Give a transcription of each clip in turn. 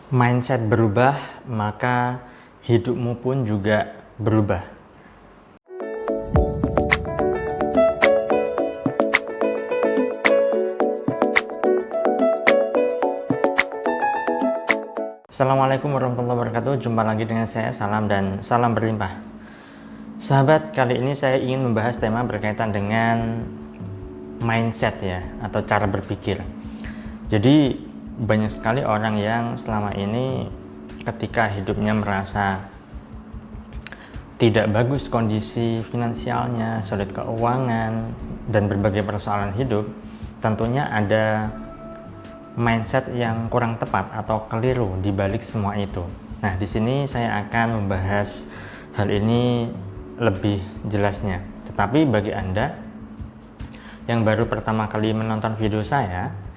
Mindset berubah, maka hidupmu pun juga berubah. Assalamualaikum warahmatullahi wabarakatuh. Jumpa lagi dengan saya, Salam dan salam berlimpah. Sahabat, kali ini saya ingin membahas tema berkaitan dengan mindset ya, atau cara berpikir. Jadi banyak sekali orang yang selama ini ketika hidupnya merasa tidak bagus kondisi finansialnya, sulit keuangan, dan berbagai persoalan hidup, tentunya ada mindset yang kurang tepat atau keliru di balik semua itu. Nah, di sini saya akan membahas hal ini lebih jelasnya. Tetapi bagi Anda yang baru pertama kali menonton video saya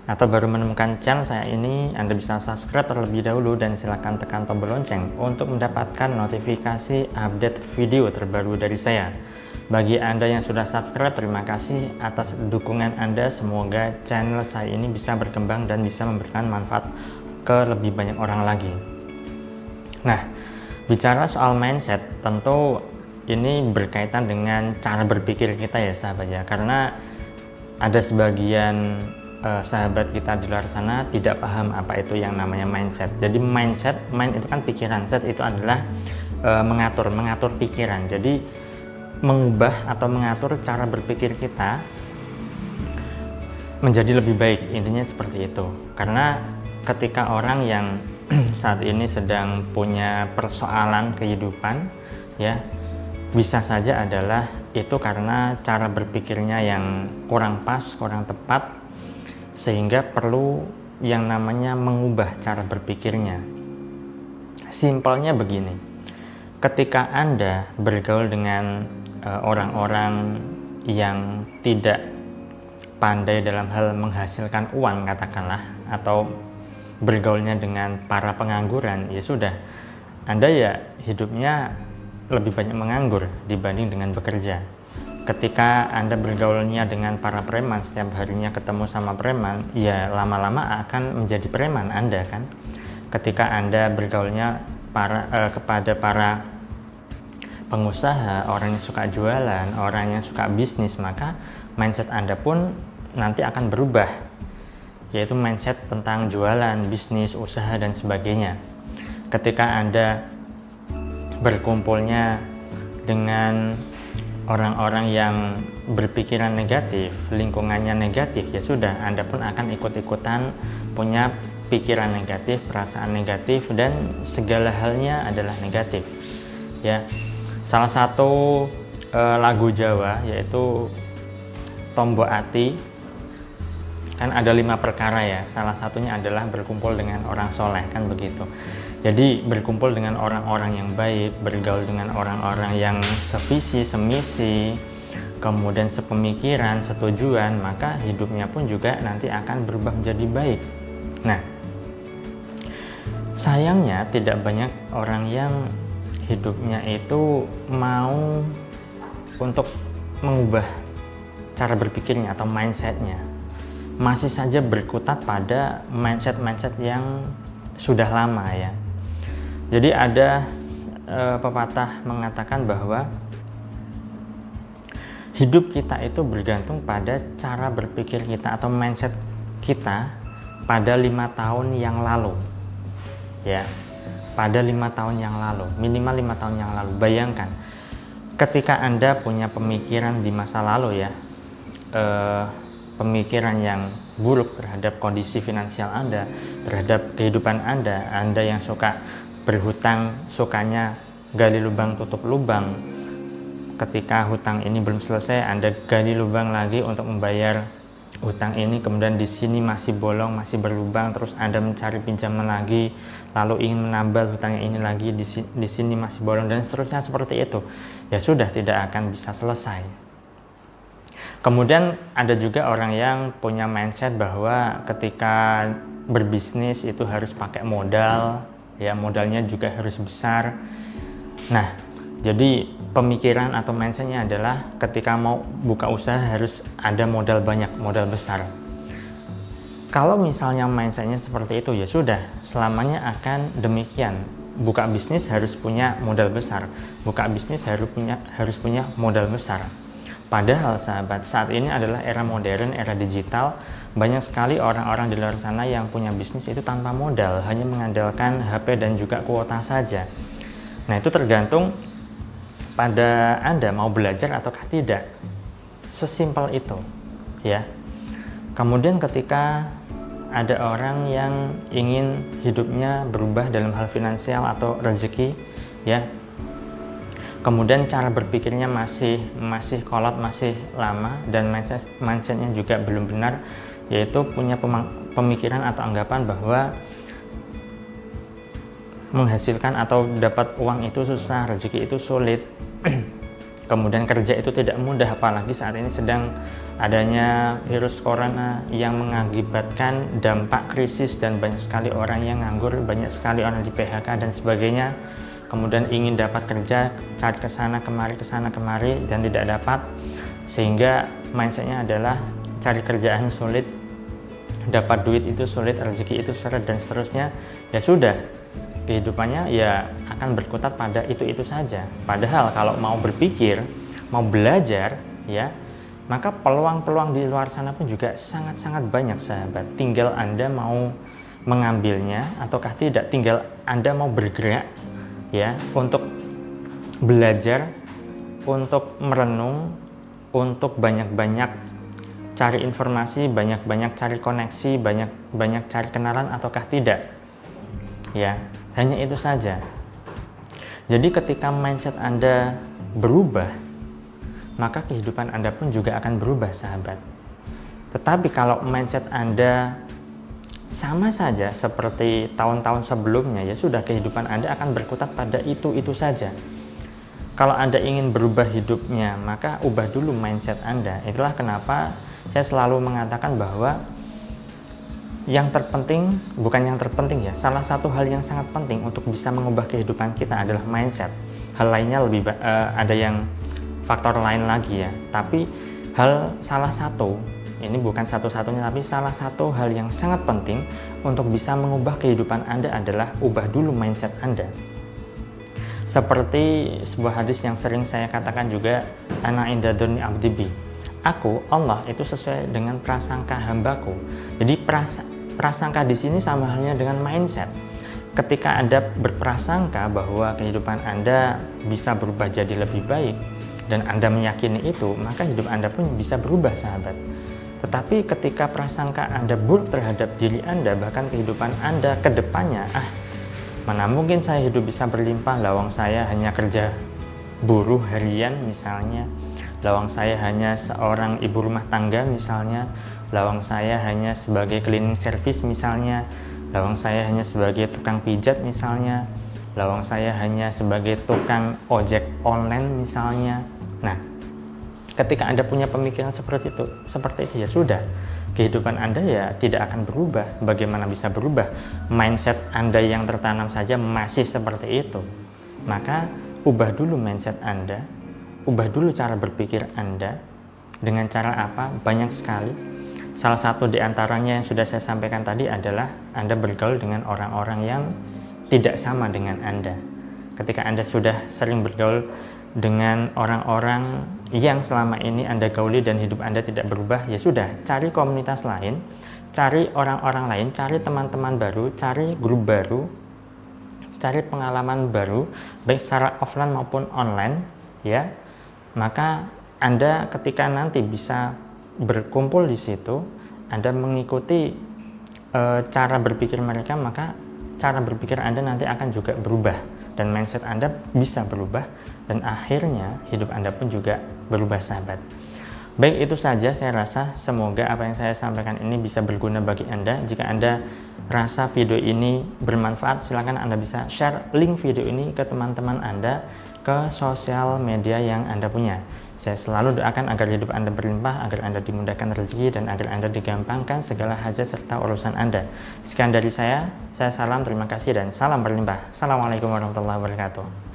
atau baru menemukan channel saya ini, Anda bisa subscribe terlebih dahulu dan silakan tekan tombol lonceng untuk mendapatkan notifikasi update video terbaru dari saya. Bagi Anda yang sudah subscribe, terima kasih atas dukungan Anda. Semoga channel saya ini bisa berkembang dan bisa memberikan manfaat ke lebih banyak orang lagi. Nah, bicara soal mindset, tentu ini berkaitan dengan cara berpikir kita ya sahabat ya, karena ada sebagian sahabat kita di luar sana tidak paham apa itu yang namanya mindset. Jadi mind itu kan pikiran, set itu adalah mengatur pikiran. Jadi mengubah atau mengatur cara berpikir kita menjadi lebih baik, intinya seperti itu. Karena ketika orang yang saat ini sedang punya persoalan kehidupan ya, bisa saja adalah itu karena cara berpikirnya yang kurang pas, kurang tepat, sehingga perlu yang namanya mengubah cara berpikirnya. Simpelnya begini, ketika Anda bergaul dengan orang-orang yang tidak pandai dalam hal menghasilkan uang katakanlah, atau bergaulnya dengan para pengangguran, ya sudah, Anda ya hidupnya lebih banyak menganggur dibanding dengan bekerja. Ketika Anda bergaulnya dengan para preman, setiap harinya ketemu sama preman, ya lama-lama akan menjadi preman Anda kan. Ketika Anda bergaulnya kepada para pengusaha, orang yang suka jualan, orang yang suka bisnis, maka mindset Anda pun nanti akan berubah, yaitu mindset tentang jualan, bisnis, usaha, dan sebagainya. Ketika Anda berkumpulnya dengan orang-orang yang berpikiran negatif, lingkungannya negatif, ya sudah, Anda pun akan ikut-ikutan punya pikiran negatif, perasaan negatif, dan segala halnya adalah negatif ya. Salah satu lagu Jawa yaitu Tombo Ati, kan ada 5 perkara ya, salah satunya adalah berkumpul dengan orang soleh, kan begitu. Jadi berkumpul dengan orang-orang yang baik, bergaul dengan orang-orang yang sevisi, semisi, kemudian sepemikiran, setujuan, maka hidupnya pun juga nanti akan berubah menjadi baik. Nah, sayangnya tidak banyak orang yang hidupnya itu mau untuk mengubah cara berpikirnya atau mindsetnya. Masih saja berkutat pada mindset yang sudah lama ya. Jadi ada pepatah mengatakan bahwa hidup kita itu bergantung pada cara berpikir kita atau mindset kita pada 5 tahun yang lalu ya, pada 5 tahun yang lalu, minimal 5 tahun yang lalu. Bayangkan ketika Anda punya pemikiran di masa lalu ya, pemikiran yang buruk terhadap kondisi finansial Anda, terhadap kehidupan Anda yang suka berhutang, sukanya gali lubang tutup lubang. Ketika hutang ini belum selesai, Anda gali lubang lagi untuk membayar hutang ini, kemudian di sini masih bolong, masih berlubang, terus Anda mencari pinjaman lagi, lalu ingin menambal hutangnya ini lagi, di sini masih bolong, dan seterusnya seperti itu. Ya sudah, tidak akan bisa selesai. Kemudian ada juga orang yang punya mindset bahwa ketika berbisnis itu harus pakai modal, ya modalnya juga harus besar. Nah, jadi pemikiran atau mindsetnya adalah ketika mau buka usaha harus ada modal banyak, modal besar. Kalau misalnya mindsetnya seperti itu, ya sudah, selamanya akan demikian. Buka bisnis harus punya modal besar, buka bisnis harus punya modal besar. Padahal sahabat, saat ini adalah era modern, era digital. Banyak sekali orang-orang di luar sana yang punya bisnis itu tanpa modal, hanya mengandalkan HP dan juga kuota saja. Nah, itu tergantung pada Anda mau belajar ataukah tidak. Sesimpel itu, ya. Kemudian ketika ada orang yang ingin hidupnya berubah dalam hal finansial atau rezeki, ya, kemudian cara berpikirnya masih kolot, masih lama, dan mindsetnya juga belum benar, yaitu punya pemikiran atau anggapan bahwa menghasilkan atau dapat uang itu susah, rezeki itu sulit, kemudian kerja itu tidak mudah, apalagi saat ini sedang adanya virus corona yang mengakibatkan dampak krisis dan banyak sekali orang yang nganggur, banyak sekali orang di PHK dan sebagainya. Kemudian ingin dapat kerja, cari kesana kemari dan tidak dapat, sehingga mindsetnya adalah cari kerjaan sulit, dapat duit itu sulit, rezeki itu seret dan seterusnya. Ya sudah, kehidupannya ya akan berkutat pada itu saja. Padahal kalau mau berpikir, mau belajar, ya, maka peluang-peluang di luar sana pun juga sangat-sangat banyak sahabat. Tinggal Anda mau mengambilnya ataukah tidak, tinggal Anda mau bergerak, ya, untuk belajar, untuk merenung, untuk banyak-banyak cari informasi, banyak-banyak cari koneksi, banyak-banyak cari kenalan ataukah tidak, ya, hanya itu saja. Jadi ketika mindset Anda berubah, maka kehidupan Anda pun juga akan berubah sahabat. Tetapi kalau mindset Anda sama saja seperti tahun-tahun sebelumnya, ya sudah, kehidupan Anda akan berkutat pada itu saja. Kalau Anda ingin berubah hidupnya, maka ubah dulu mindset Anda. Itulah kenapa saya selalu mengatakan bahwa yang terpenting, bukan yang terpenting ya, salah satu hal yang sangat penting untuk bisa mengubah kehidupan kita adalah mindset. Hal lainnya ada yang faktor lain lagi ya, tapi salah satu, ini bukan satu-satunya, tapi salah satu hal yang sangat penting untuk bisa mengubah kehidupan Anda adalah ubah dulu mindset Anda. Seperti sebuah hadis yang sering saya katakan juga, ana inda dzanni abdi bi. Aku, Allah, itu sesuai dengan prasangka hambaku. Jadi prasangka di sini sama halnya dengan mindset. Ketika Anda berprasangka bahwa kehidupan Anda bisa berubah jadi lebih baik, dan Anda meyakini itu, maka hidup Anda pun bisa berubah sahabat. Tetapi ketika prasangka Anda buruk terhadap diri Anda, bahkan kehidupan Anda ke depannya, mana mungkin saya hidup bisa berlimpah, lawang saya hanya kerja buruh harian misalnya, lawang saya hanya seorang ibu rumah tangga misalnya, lawang saya hanya sebagai cleaning service misalnya, lawang saya hanya sebagai tukang pijat misalnya, lawang saya hanya sebagai tukang ojek online misalnya. Nah, ketika Anda punya pemikiran seperti itu, ya sudah, kehidupan Anda ya tidak akan berubah. Bagaimana bisa berubah? Mindset Anda yang tertanam saja masih seperti itu. Maka ubah dulu mindset Anda, ubah dulu cara berpikir Anda. Dengan cara apa? Banyak sekali. Salah satu di antaranya yang sudah saya sampaikan tadi adalah Anda bergaul dengan orang-orang yang tidak sama dengan Anda. Ketika Anda sudah sering bergaul dengan orang-orang yang selama ini Anda gauli dan hidup Anda tidak berubah, ya sudah, cari komunitas lain, cari orang-orang lain, cari teman-teman baru, cari grup baru, cari pengalaman baru, baik secara offline maupun online, ya. Maka Anda ketika nanti bisa berkumpul di situ, Anda mengikuti cara berpikir mereka, maka cara berpikir Anda nanti akan juga berubah. Dan mindset Anda bisa berubah, dan akhirnya hidup Anda pun juga berubah sahabat. Baik, itu saja saya rasa. Semoga apa yang saya sampaikan ini bisa berguna bagi Anda. Jika Anda rasa video ini bermanfaat, silakan Anda bisa share link video ini ke teman-teman Anda, ke sosial media yang Anda punya. Saya selalu doakan agar hidup Anda berlimpah, agar Anda dimudahkan rezeki, dan agar Anda digampangkan segala hajat serta urusan Anda. Sekian dari saya salam, terima kasih, dan salam berlimpah. Assalamualaikum warahmatullahi wabarakatuh.